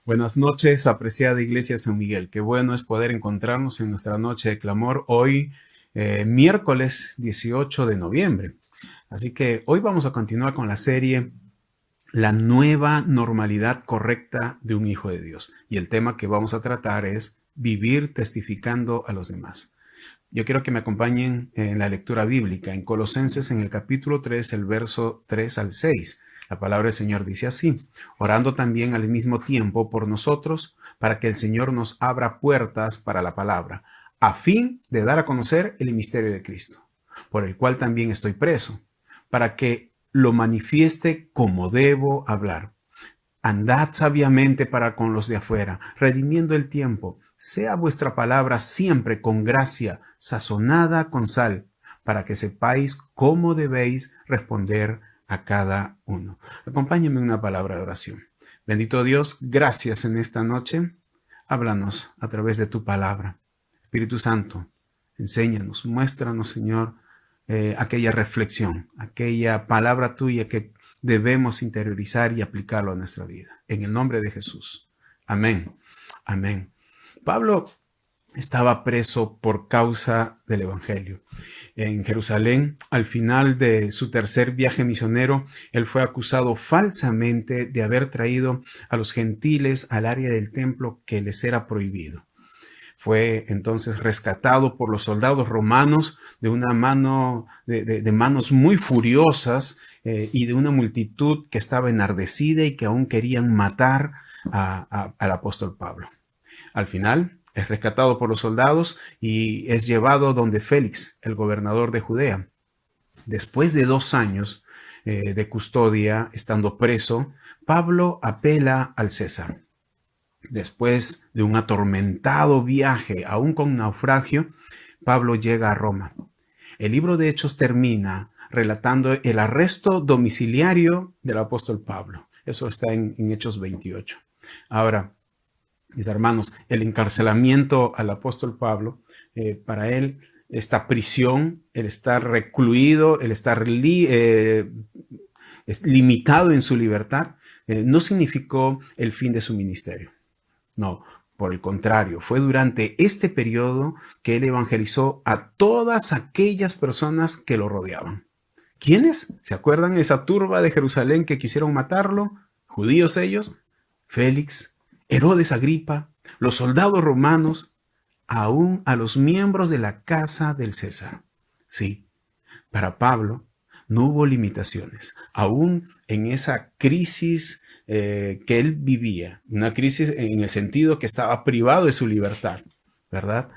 Buenas noches, apreciada Iglesia San Miguel. Qué bueno es poder encontrarnos en nuestra noche de clamor hoy, miércoles 18 de noviembre. Así que hoy vamos a continuar con la serie La nueva normalidad correcta de un hijo de Dios. Y el tema que vamos a tratar es vivir testificando a los demás. Yo quiero que me acompañen en la lectura bíblica, en Colosenses, en el capítulo 3, el verso 3 al 6. La palabra del Señor dice así: orando también al mismo tiempo por nosotros, para que el Señor nos abra puertas para la palabra, a fin de dar a conocer el misterio de Cristo, por el cual también estoy preso, para que lo manifieste como debo hablar. Andad sabiamente para con los de afuera, redimiendo el tiempo. Sea vuestra palabra siempre con gracia, sazonada con sal, para que sepáis cómo debéis responder a cada uno. Acompáñenme en una palabra de oración. Bendito Dios, gracias en esta noche. Háblanos a través de tu palabra. Espíritu Santo, enséñanos, muéstranos, Señor, aquella reflexión, aquella palabra tuya que debemos interiorizar y aplicarlo a nuestra vida. En el nombre de Jesús. Amén. Amén. Pablo estaba preso por causa del Evangelio. En Jerusalén, al final de su tercer viaje misionero, él fue acusado falsamente de haber traído a los gentiles al área del templo que les era prohibido. Fue entonces rescatado por los soldados romanos de una mano, de manos muy furiosas y de una multitud que estaba enardecida y que aún querían matar al apóstol Pablo. Al final es rescatado por los soldados y es llevado donde Félix, el gobernador de Judea. Después de 2 años de custodia, estando preso, Pablo apela al César. Después de un atormentado viaje, aún con naufragio, Pablo llega a Roma. El libro de Hechos termina relatando el arresto domiciliario del apóstol Pablo. Eso está en Hechos 28. Ahora, mis hermanos, el encarcelamiento al apóstol Pablo, para él, esta prisión, el estar recluido, el estar limitado en su libertad, no significó el fin de su ministerio. No, por el contrario, fue durante este periodo que él evangelizó a todas aquellas personas que lo rodeaban. ¿Quiénes? ¿Se acuerdan esa turba de Jerusalén que quisieron matarlo? Judíos ellos, Félix, Herodes Agripa, los soldados romanos, aún a los miembros de la casa del César. Sí, para Pablo no hubo limitaciones, aún en esa crisis que él vivía, una crisis en el sentido que estaba privado de su libertad, ¿verdad?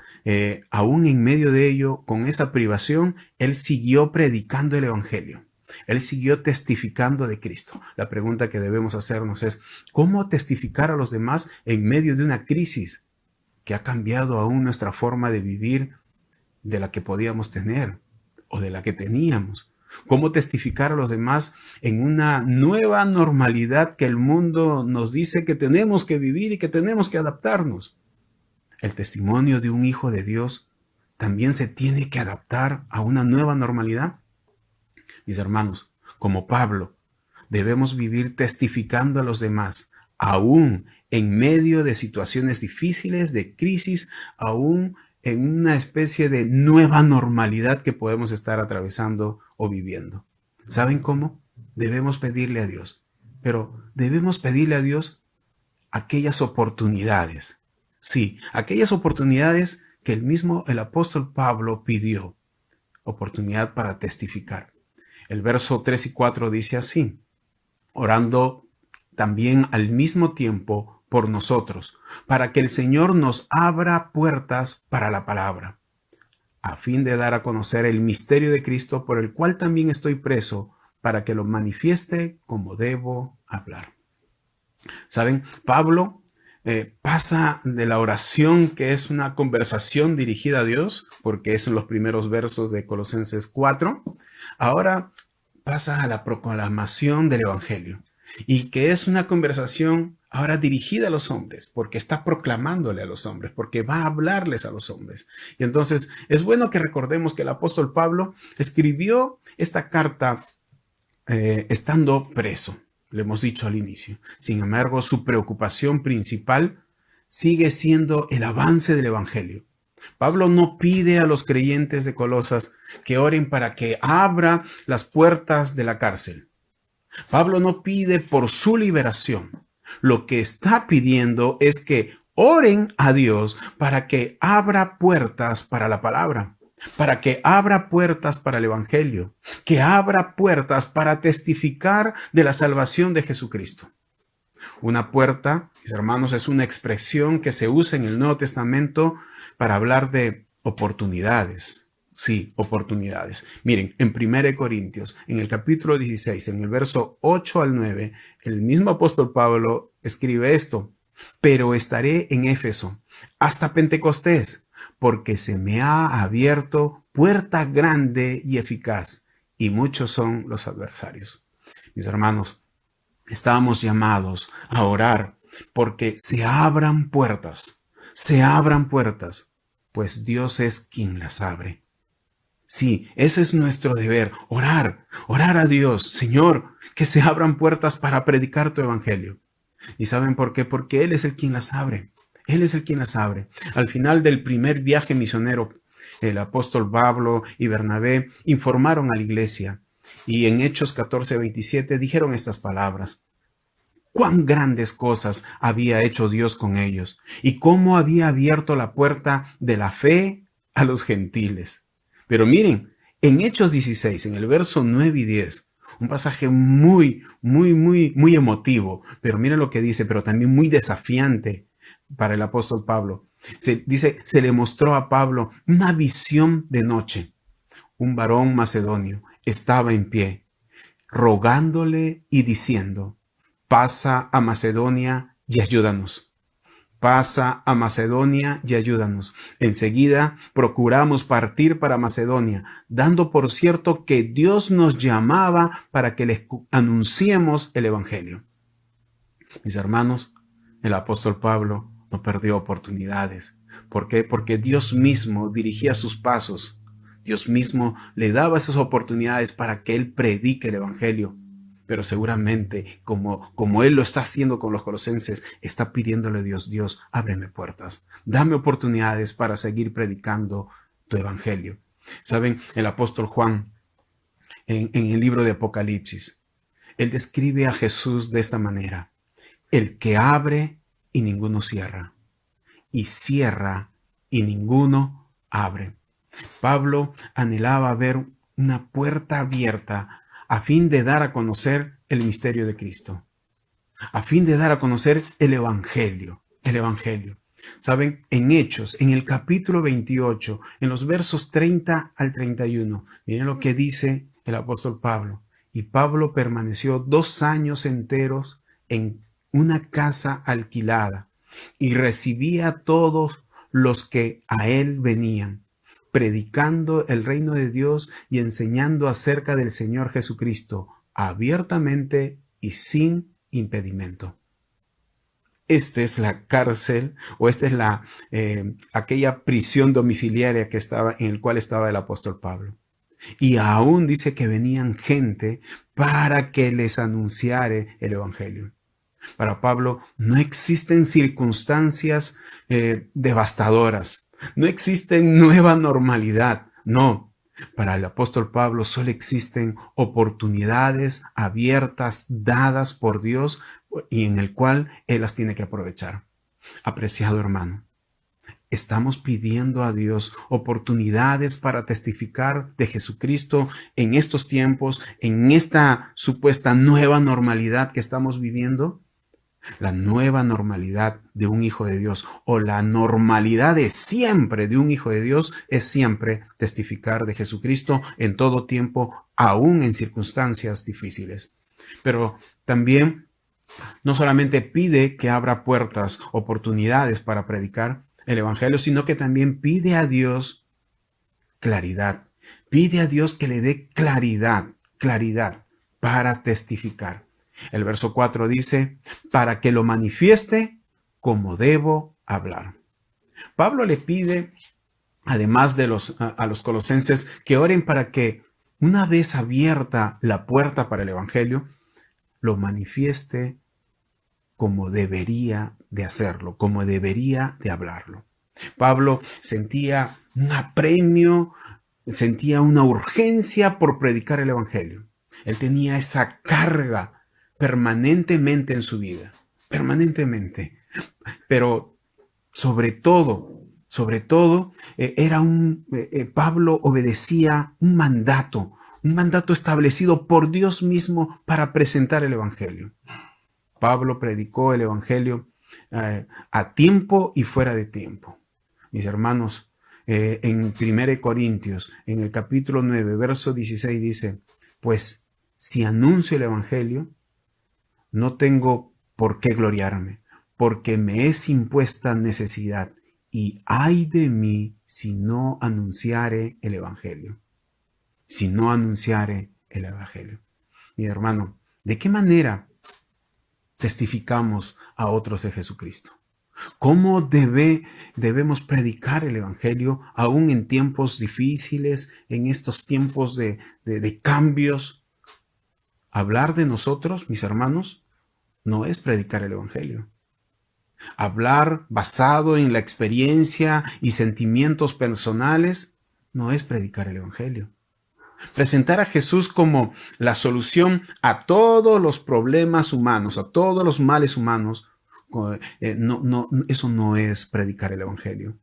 Aún en medio de ello, con esa privación, él siguió predicando el Evangelio. Él siguió testificando de Cristo. La pregunta que debemos hacernos es, ¿cómo testificar a los demás en medio de una crisis que ha cambiado aún nuestra forma de vivir de la que podíamos tener o de la que teníamos? ¿Cómo testificar a los demás en una nueva normalidad que el mundo nos dice que tenemos que vivir y que tenemos que adaptarnos? El testimonio de un hijo de Dios también se tiene que adaptar a una nueva normalidad. Mis hermanos, como Pablo, debemos vivir testificando a los demás, aún en medio de situaciones difíciles, de crisis, aún en una especie de nueva normalidad que podemos estar atravesando o viviendo. ¿Saben cómo? Debemos pedirle a Dios, pero debemos pedirle a Dios aquellas oportunidades. Sí, aquellas oportunidades que el apóstol Pablo pidió, oportunidad para testificar. El verso 3 y 4 dice así: orando también al mismo tiempo por nosotros, para que el Señor nos abra puertas para la palabra, a fin de dar a conocer el misterio de Cristo, por el cual también estoy preso, para que lo manifieste como debo hablar. ¿Saben? Pablo pasa de la oración, que es una conversación dirigida a Dios, porque es en los primeros versos de Colosenses 4, ahora pasa a la proclamación del Evangelio, y que es una conversación ahora dirigida a los hombres, porque está proclamándole a los hombres, porque va a hablarles a los hombres. Y entonces es bueno que recordemos que el apóstol Pablo escribió esta carta estando preso. lo hemos dicho al inicio. Sin embargo, su preocupación principal sigue siendo el avance del Evangelio. Pablo no pide a los creyentes de Colosas que oren para que abra las puertas de la cárcel. Pablo no pide por su liberación. Lo que está pidiendo es que oren a Dios para que abra puertas para la palabra, para que abra puertas para el Evangelio, que abra puertas para testificar de la salvación de Jesucristo. Una puerta, mis hermanos, es una expresión que se usa en el Nuevo Testamento para hablar de oportunidades. Sí, oportunidades. Miren, en 1 Corintios, en el capítulo 16, en el verso 8 al 9, el mismo apóstol Pablo escribe esto: pero estaré en Éfeso hasta Pentecostés, porque se me ha abierto puerta grande y eficaz, y muchos son los adversarios. Mis hermanos, estamos llamados a orar porque se abran puertas, pues Dios es quien las abre. Sí, ese es nuestro deber, orar a Dios, Señor, que se abran puertas para predicar tu evangelio. ¿Y saben por qué? Porque Él es el quien las abre. Él es el quien las abre. Al final del primer viaje misionero, el apóstol Pablo y Bernabé informaron a la iglesia y en Hechos 14:27 dijeron estas palabras: cuán grandes cosas había hecho Dios con ellos y cómo había abierto la puerta de la fe a los gentiles. Pero miren, en Hechos 16, en el verso 9 y 10, un pasaje muy emotivo, pero miren lo que dice, pero también muy desafiante para el apóstol Pablo. Se le mostró a Pablo una visión de noche. Un varón macedonio estaba en pie, rogándole y diciendo: pasa a Macedonia y ayúdanos. Pasa a Macedonia y ayúdanos. Enseguida procuramos partir para Macedonia, dando por cierto que Dios nos llamaba para que les anunciemos el Evangelio. Mis hermanos, el apóstol Pablo no perdió oportunidades. ¿Por qué? Porque Dios mismo dirigía sus pasos. Dios mismo le daba esas oportunidades para que él predique el Evangelio. Pero seguramente, como Él lo está haciendo con los colosenses, está pidiéndole a Dios: Dios, ábreme puertas, dame oportunidades para seguir predicando tu evangelio. Saben, el apóstol Juan, en el libro de Apocalipsis, él describe a Jesús de esta manera: el que abre y ninguno cierra, y cierra y ninguno abre. Pablo anhelaba ver una puerta abierta a fin de dar a conocer el misterio de Cristo, a fin de dar a conocer el Evangelio. Saben, en Hechos, en el capítulo 28, en los versos 30 al 31, miren lo que dice el apóstol Pablo. Y Pablo permaneció 2 años enteros en una casa alquilada y recibía a todos los que a él venían, predicando el reino de Dios y enseñando acerca del Señor Jesucristo abiertamente y sin impedimento. Esta es la cárcel, o esta es aquella prisión domiciliaria en el cual estaba el apóstol Pablo. Y aún dice que venían gente para que les anunciare el evangelio. Para Pablo no existen circunstancias devastadoras. No existe nueva normalidad, no. Para el apóstol Pablo solo existen oportunidades abiertas, dadas por Dios y en el cual él las tiene que aprovechar. Apreciado hermano, estamos pidiendo a Dios oportunidades para testificar de Jesucristo en estos tiempos, en esta supuesta nueva normalidad que estamos viviendo. La nueva normalidad de un hijo de Dios, o la normalidad de siempre de un hijo de Dios, es siempre testificar de Jesucristo en todo tiempo, aún en circunstancias difíciles. Pero también no solamente pide que abra puertas, oportunidades para predicar el evangelio, sino que también pide a Dios claridad. Pide a Dios que le dé claridad para testificar. El verso 4 dice: para que lo manifieste como debo hablar. Pablo le pide, además a los colosenses, que oren para que, una vez abierta la puerta para el evangelio, lo manifieste como debería de hacerlo, como debería de hablarlo. Pablo sentía un apremio, sentía una urgencia por predicar el Evangelio. Él tenía esa carga permanentemente en su vida, permanentemente. Pero sobre todo, Pablo obedecía un mandato establecido por Dios mismo para presentar el Evangelio. Pablo predicó el Evangelio a tiempo y fuera de tiempo. Mis hermanos, en 1 Corintios, en el capítulo 9, verso 16 dice, pues si anuncio el Evangelio, no tengo por qué gloriarme, porque me es impuesta necesidad, y ay de mí si no anunciare el Evangelio. Si no anunciare el Evangelio. Mi hermano, ¿de qué manera testificamos a otros de Jesucristo? ¿Cómo debemos predicar el Evangelio aún en tiempos difíciles, en estos tiempos de cambios? Hablar de nosotros, mis hermanos, no es predicar el Evangelio. Hablar basado en la experiencia y sentimientos personales no es predicar el Evangelio. Presentar a Jesús como la solución a todos los problemas humanos, a todos los males humanos, eso no es predicar el Evangelio.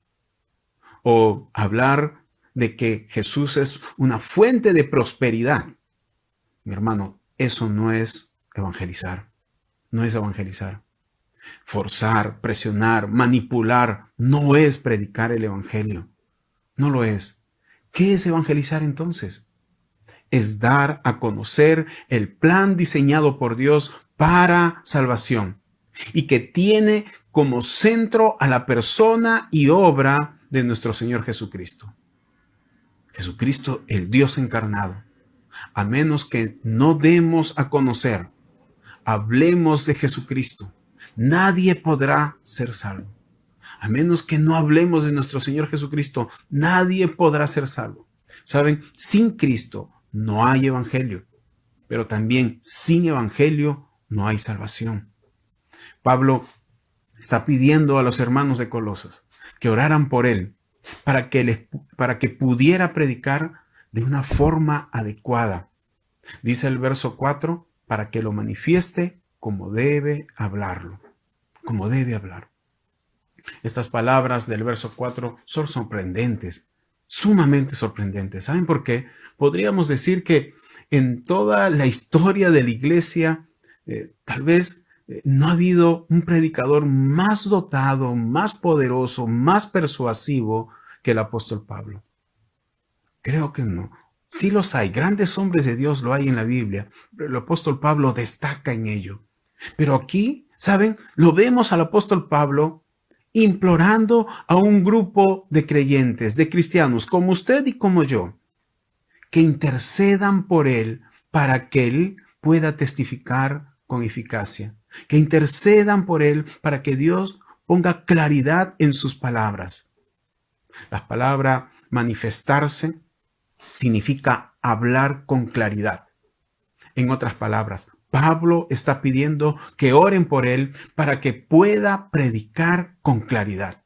O hablar de que Jesús es una fuente de prosperidad. Mi hermano, eso no es evangelizar. No es evangelizar. Forzar, presionar, manipular, no es predicar el Evangelio. No lo es. ¿Qué es evangelizar entonces? Es dar a conocer el plan diseñado por Dios para salvación y que tiene como centro a la persona y obra de nuestro Señor Jesucristo. Jesucristo, el Dios encarnado. A menos que no demos a conocer, hablemos de Jesucristo, nadie podrá ser salvo. A menos que no hablemos de nuestro Señor Jesucristo, nadie podrá ser salvo. ¿Saben? Sin Cristo no hay evangelio, pero también sin evangelio no hay salvación. Pablo está pidiendo a los hermanos de Colosas que oraran por él para que pudiera predicar de una forma adecuada. Dice el verso 4, para que lo manifieste como debe hablarlo, como debe hablar. Estas palabras del verso 4 son sorprendentes, sumamente sorprendentes. ¿Saben por qué? Podríamos decir que en toda la historia de la iglesia, tal vez no ha habido un predicador más dotado, más poderoso, más persuasivo que el apóstol Pablo. Creo que no. Sí los hay, grandes hombres de Dios lo hay en la Biblia, pero el apóstol Pablo destaca en ello. Pero aquí, ¿saben? Lo vemos al apóstol Pablo implorando a un grupo de creyentes, de cristianos, como usted y como yo, que intercedan por él para que él pueda testificar con eficacia, que intercedan por él para que Dios ponga claridad en sus palabras. La palabra manifestarse significa hablar con claridad. En otras palabras, Pablo está pidiendo que oren por él para que pueda predicar con claridad.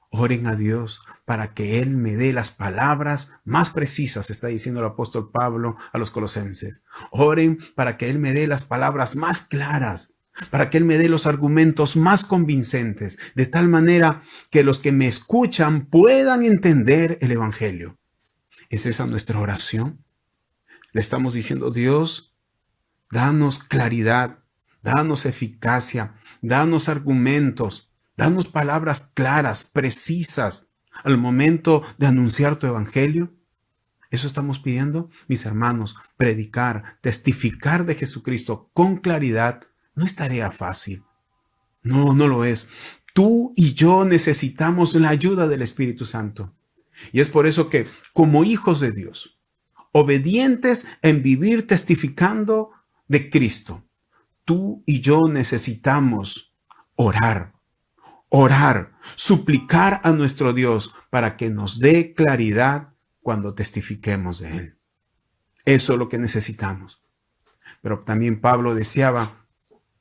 Oren a Dios para que Él me dé las palabras más precisas, está diciendo el apóstol Pablo a los colosenses. Oren para que Él me dé las palabras más claras, para que Él me dé los argumentos más convincentes, de tal manera que los que me escuchan puedan entender el Evangelio. ¿Es esa nuestra oración? Le estamos diciendo, Dios, danos claridad, danos eficacia, danos argumentos, danos palabras claras, precisas, al momento de anunciar tu evangelio. Eso estamos pidiendo, mis hermanos. Predicar, testificar de Jesucristo con claridad no es tarea fácil. No, no lo es. Tú y yo necesitamos la ayuda del Espíritu Santo. Y es por eso que, como hijos de Dios, obedientes en vivir testificando de Cristo, tú y yo necesitamos orar, suplicar a nuestro Dios para que nos dé claridad cuando testifiquemos de Él. Eso es lo que necesitamos. Pero también Pablo deseaba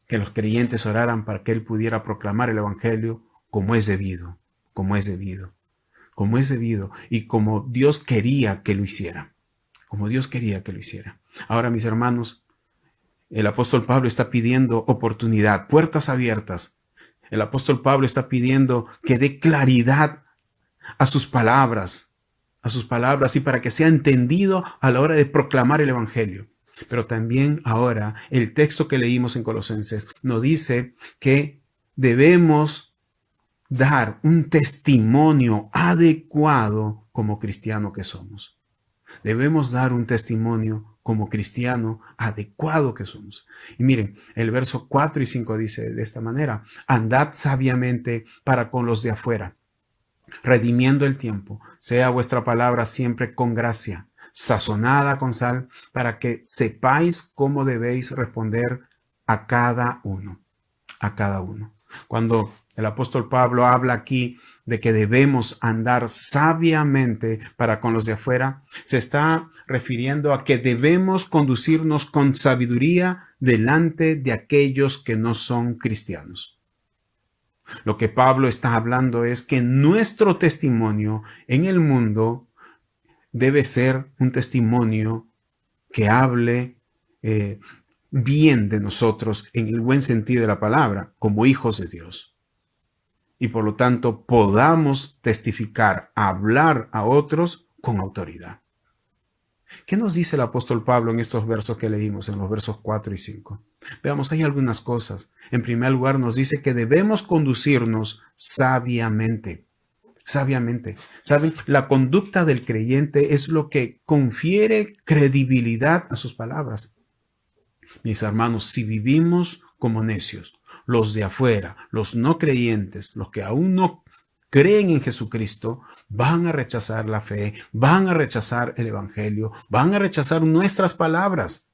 que los creyentes oraran para que él pudiera proclamar el evangelio como es debido, como es debido, como es debido y como Dios quería que lo hiciera, como Dios quería que lo hiciera. Ahora, mis hermanos, el apóstol Pablo está pidiendo oportunidad, puertas abiertas. El apóstol Pablo está pidiendo que dé claridad a sus palabras y para que sea entendido a la hora de proclamar el evangelio. Pero también ahora el texto que leímos en Colosenses nos dice que debemos dar un testimonio adecuado como cristiano que somos. Debemos dar un testimonio como cristiano adecuado que somos. Y miren, el verso 4 y 5 dice de esta manera: andad sabiamente para con los de afuera, redimiendo el tiempo, sea vuestra palabra siempre con gracia, sazonada con sal, para que sepáis cómo debéis responder a cada uno, a cada uno. Cuando el apóstol Pablo habla aquí de que debemos andar sabiamente para con los de afuera, se está refiriendo a que debemos conducirnos con sabiduría delante de aquellos que no son cristianos. Lo que Pablo está hablando es que nuestro testimonio en el mundo debe ser un testimonio que hable bien de nosotros en el buen sentido de la palabra, como hijos de Dios. Y por lo tanto podamos testificar, hablar a otros con autoridad. ¿Qué nos dice el apóstol Pablo en estos versos que leímos, en los versos 4 y 5? Veamos, hay algunas cosas. En primer lugar, nos dice que debemos conducirnos sabiamente. Sabiamente. ¿Saben? La conducta del creyente es lo que confiere credibilidad a sus palabras. Mis hermanos, si vivimos como necios, los de afuera, los no creyentes, los que aún no creen en Jesucristo, van a rechazar la fe, van a rechazar el evangelio, van a rechazar nuestras palabras.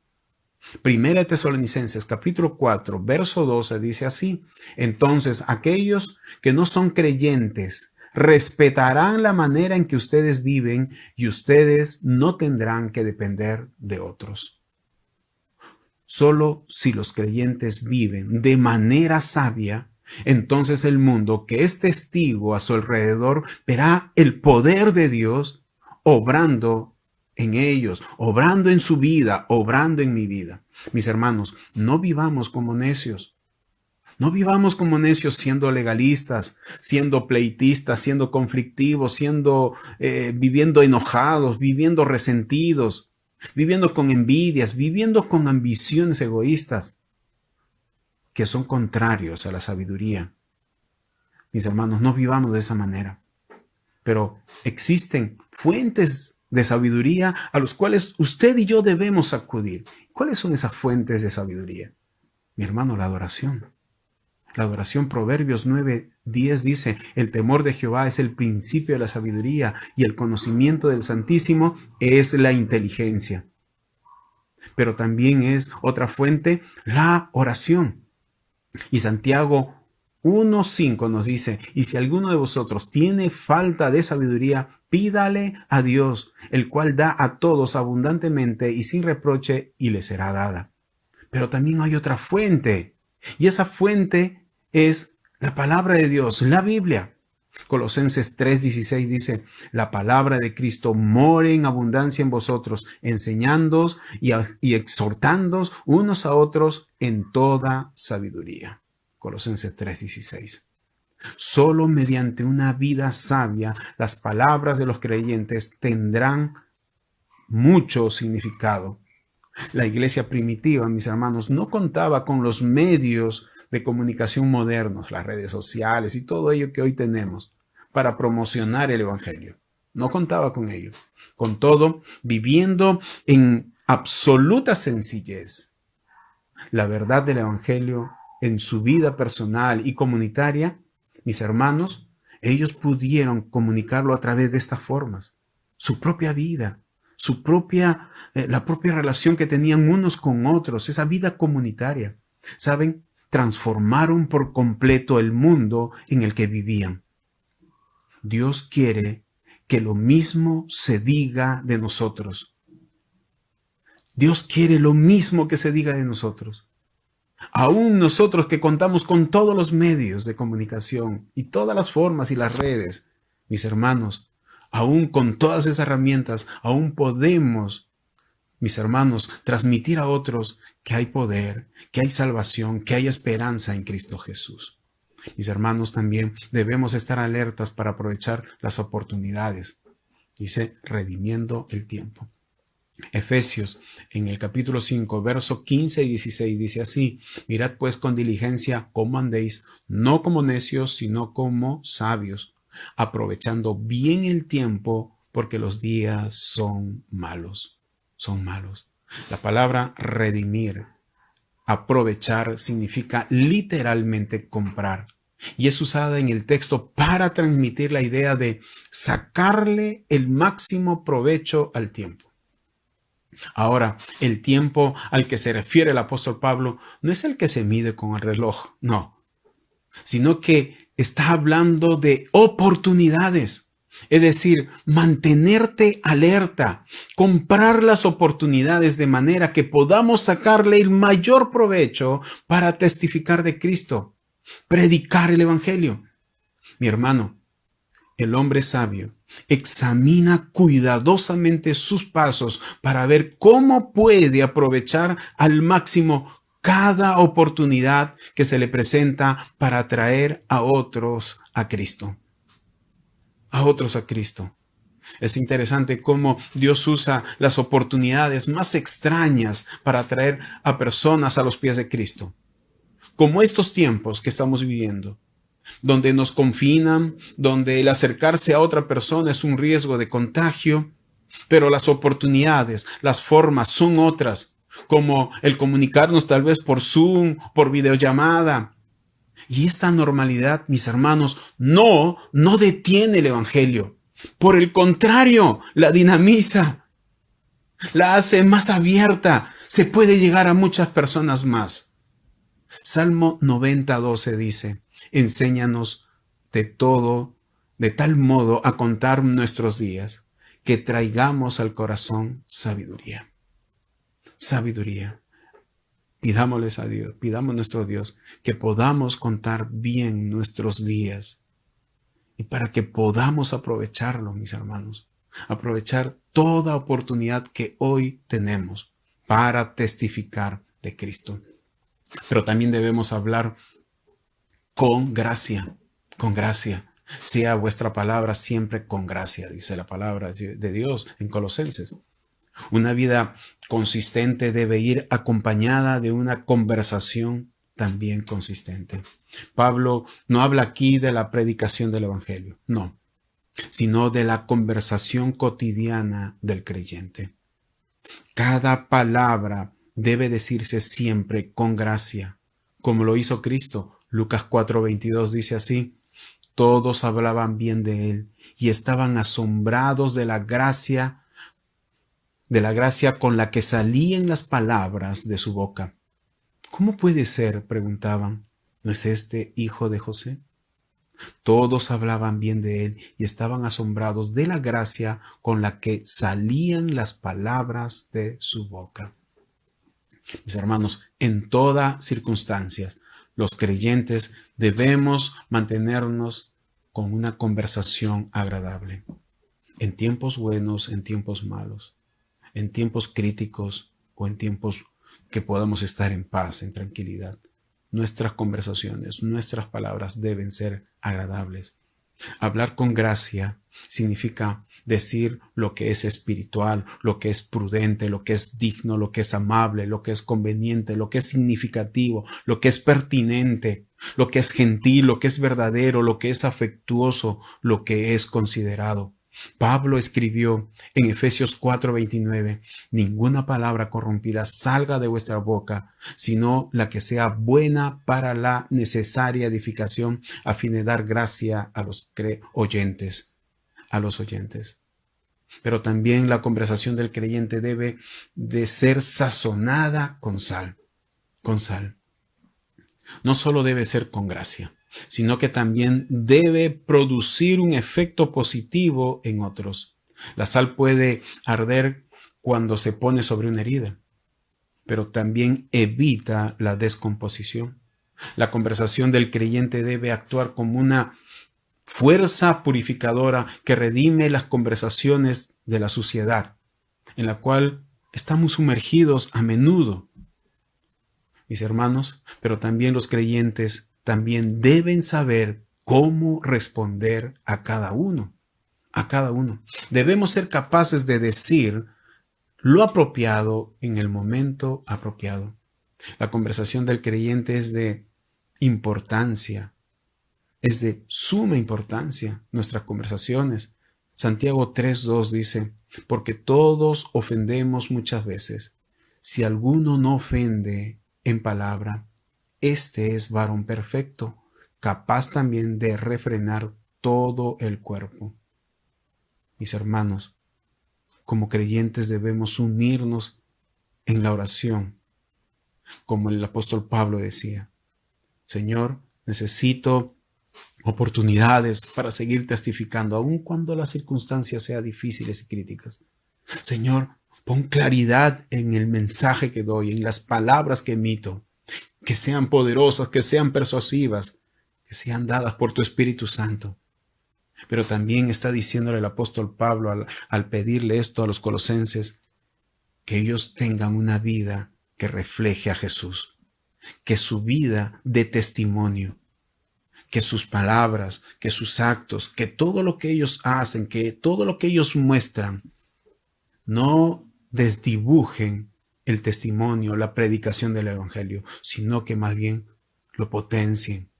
Primera de Tesalonicenses capítulo 4, verso 12 dice así: entonces aquellos que no son creyentes respetarán la manera en que ustedes viven y ustedes no tendrán que depender de otros. Solo si los creyentes viven de manera sabia, entonces el mundo que es testigo a su alrededor verá el poder de Dios obrando en ellos, obrando en su vida, obrando en mi vida. Mis hermanos, no vivamos como necios. No vivamos como necios siendo legalistas, siendo pleitistas, siendo conflictivos, viviendo enojados, viviendo resentidos, viviendo con envidias, viviendo con ambiciones egoístas que son contrarios a la sabiduría. Mis hermanos, no vivamos de esa manera. Pero existen fuentes de sabiduría a los cuales usted y yo debemos acudir. ¿Cuáles son esas fuentes de sabiduría? Mi hermano, la adoración. La adoración, Proverbios 9:10 dice: el temor de Jehová es el principio de la sabiduría y el conocimiento del Santísimo es la inteligencia. Pero también es otra fuente la oración. Y Santiago 1:5 nos dice: y si alguno de vosotros tiene falta de sabiduría, pídale a Dios, el cual da a todos abundantemente y sin reproche, y le será dada. Pero también hay otra fuente, y esa fuente es la palabra de Dios, la Biblia. Colosenses 3:16 dice: la palabra de Cristo more en abundancia en vosotros, enseñándoos y exhortándoos unos a otros en toda sabiduría. Colosenses 3:16. Solo mediante una vida sabia las palabras de los creyentes tendrán mucho significado. La iglesia primitiva, mis hermanos, no contaba con los medios de comunicación modernos, las redes sociales y todo ello que hoy tenemos para promocionar el evangelio. No contaba con ello. Con todo, viviendo en absoluta sencillez la verdad del evangelio en su vida personal y comunitaria, mis hermanos, ellos pudieron comunicarlo a través de estas formas. Su propia vida, la propia relación que tenían unos con otros, esa vida comunitaria. ¿Saben? Transformaron por completo el mundo en el que vivían. Dios quiere que lo mismo se diga de nosotros. Dios quiere lo mismo que se diga de nosotros. Aún nosotros que contamos con todos los medios de comunicación y todas las formas y las redes, mis hermanos, aún con todas esas herramientas, aún podemos, mis hermanos, transmitir a otros que hay poder, que hay salvación, que hay esperanza en Cristo Jesús. Mis hermanos, también debemos estar alertas para aprovechar las oportunidades. Dice, redimiendo el tiempo. Efesios, en el capítulo 5, verso 15 y 16, dice así: mirad pues con diligencia cómo andéis, no como necios, sino como sabios, aprovechando bien el tiempo, porque los días son malos. Son malos. La palabra redimir, aprovechar, significa literalmente comprar. Y es usada en el texto para transmitir la idea de sacarle el máximo provecho al tiempo. Ahora, el tiempo al que se refiere el apóstol Pablo no es el que se mide con el reloj, no, sino que está hablando de oportunidades. Es decir, mantenerte alerta, comprar las oportunidades de manera que podamos sacarle el mayor provecho para testificar de Cristo, predicar el Evangelio. Mi hermano, el hombre sabio examina cuidadosamente sus pasos para ver cómo puede aprovechar al máximo cada oportunidad que se le presenta para atraer a otros a Cristo. A otros a Cristo. Es interesante cómo Dios usa las oportunidades más extrañas para atraer a personas a los pies de Cristo. Como estos tiempos que estamos viviendo, donde nos confinan, donde el acercarse a otra persona es un riesgo de contagio, pero las oportunidades, las formas son otras, como el comunicarnos tal vez por Zoom, por videollamada. Y esta normalidad, mis hermanos, no detiene el Evangelio. Por el contrario, la dinamiza, la hace más abierta, se puede llegar a muchas personas más. Salmo 90:12 dice: enséñanos de todo, de tal modo a contar nuestros días, que traigamos al corazón sabiduría. Sabiduría. Pidámosles a Dios, pidamos a nuestro Dios que podamos contar bien nuestros días y para que podamos aprovecharlo, mis hermanos, aprovechar toda oportunidad que hoy tenemos para testificar de Cristo. Pero también debemos hablar con gracia, con gracia. Sea vuestra palabra siempre con gracia, dice la palabra de Dios en Colosenses. Una vida consistente debe ir acompañada de una conversación también consistente. Pablo no habla aquí de la predicación del Evangelio, no, sino de la conversación cotidiana del creyente. Cada palabra debe decirse siempre con gracia, como lo hizo Cristo. Lucas 4:22 dice así: todos hablaban bien de él y estaban asombrados de la gracia con la que salían las palabras de su boca. ¿Cómo puede ser?, preguntaban. ¿No es este hijo de José? Todos hablaban bien de él y estaban asombrados de la gracia con la que salían las palabras de su boca. Mis hermanos, en todas circunstancias, los creyentes debemos mantenernos con una conversación agradable. En tiempos buenos, en tiempos malos, en tiempos críticos o en tiempos que podamos estar en paz, en tranquilidad. Nuestras conversaciones, nuestras palabras deben ser agradables. Hablar con gracia significa decir lo que es espiritual, lo que es prudente, lo que es digno, lo que es amable, lo que es conveniente, lo que es significativo, lo que es pertinente, lo que es gentil, lo que es verdadero, lo que es afectuoso, lo que es considerado. Pablo escribió en Efesios 4:29: ninguna palabra corrompida salga de vuestra boca, sino la que sea buena para la necesaria edificación, a fin de dar gracia a los oyentes. Pero también la conversación del creyente debe de ser sazonada con sal. Con sal. No solo debe ser con gracia, sino que también debe producir un efecto positivo en otros. La sal puede arder cuando se pone sobre una herida, pero también evita la descomposición. La conversación del creyente debe actuar como una fuerza purificadora que redime las conversaciones de la suciedad, en la cual estamos sumergidos a menudo. Mis hermanos, pero también los creyentes también deben saber cómo responder a cada uno. A cada uno. Debemos ser capaces de decir lo apropiado en el momento apropiado. La conversación del creyente es de importancia, es de suma importancia, nuestras conversaciones. Santiago 3:2 dice, porque todos ofendemos muchas veces. Si alguno no ofende en palabra, este es varón perfecto, capaz también de refrenar todo el cuerpo. Mis hermanos, como creyentes debemos unirnos en la oración, como el apóstol Pablo decía, Señor, necesito oportunidades para seguir testificando, aun cuando las circunstancias sean difíciles y críticas. Señor, pon claridad en el mensaje que doy, en las palabras que emito, que sean poderosas, que sean persuasivas, que sean dadas por tu Espíritu Santo. Pero también está diciéndole el apóstol Pablo al pedirle esto a los colosenses, que ellos tengan una vida que refleje a Jesús, que su vida dé testimonio, que sus palabras, que sus actos, que todo lo que ellos hacen, que todo lo que ellos muestran, no desdibujen el testimonio, la predicación del Evangelio, sino que más bien lo potencien,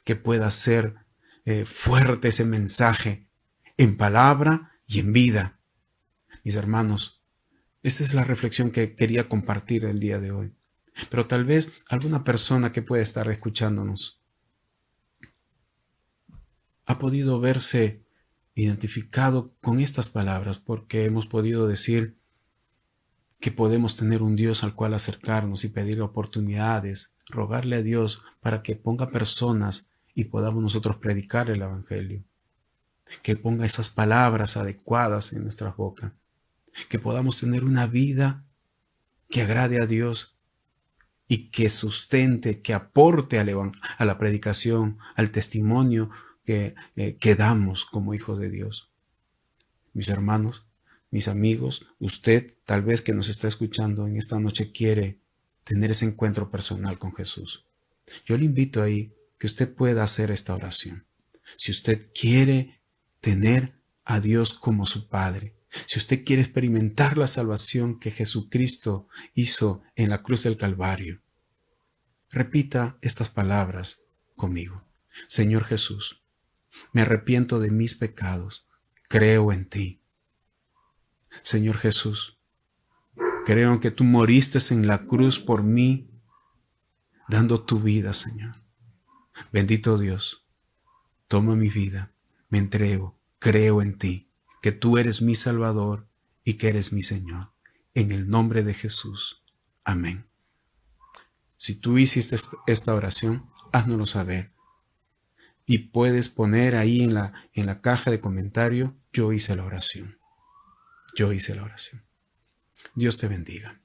que pueda ser fuerte ese mensaje en palabra y en vida. Mis hermanos, esa es la reflexión que quería compartir el día de hoy. Pero tal vez alguna persona que pueda estar escuchándonos ha podido verse identificado con estas palabras, porque hemos podido decir que podemos tener un Dios al cual acercarnos y pedir oportunidades, rogarle a Dios para que ponga personas y podamos nosotros predicar el Evangelio, que ponga esas palabras adecuadas en nuestra boca, que podamos tener una vida que agrade a Dios y que sustente, que aporte a la predicación, al testimonio que damos como hijos de Dios. Mis hermanos, mis amigos, usted tal vez que nos está escuchando en esta noche quiere tener ese encuentro personal con Jesús. Yo le invito ahí que usted pueda hacer esta oración. Si usted quiere tener a Dios como su Padre, si usted quiere experimentar la salvación que Jesucristo hizo en la cruz del Calvario, repita estas palabras conmigo. Señor Jesús, me arrepiento de mis pecados, creo en ti. Señor Jesús, creo en que tú moriste en la cruz por mí, dando tu vida, Señor. Bendito Dios, toma mi vida, me entrego, creo en ti, que tú eres mi Salvador y que eres mi Señor. En el nombre de Jesús. Amén. Si tú hiciste esta oración, háznoslo saber. Y puedes poner ahí en la caja de comentario, yo hice la oración. Yo hice la oración. Dios te bendiga.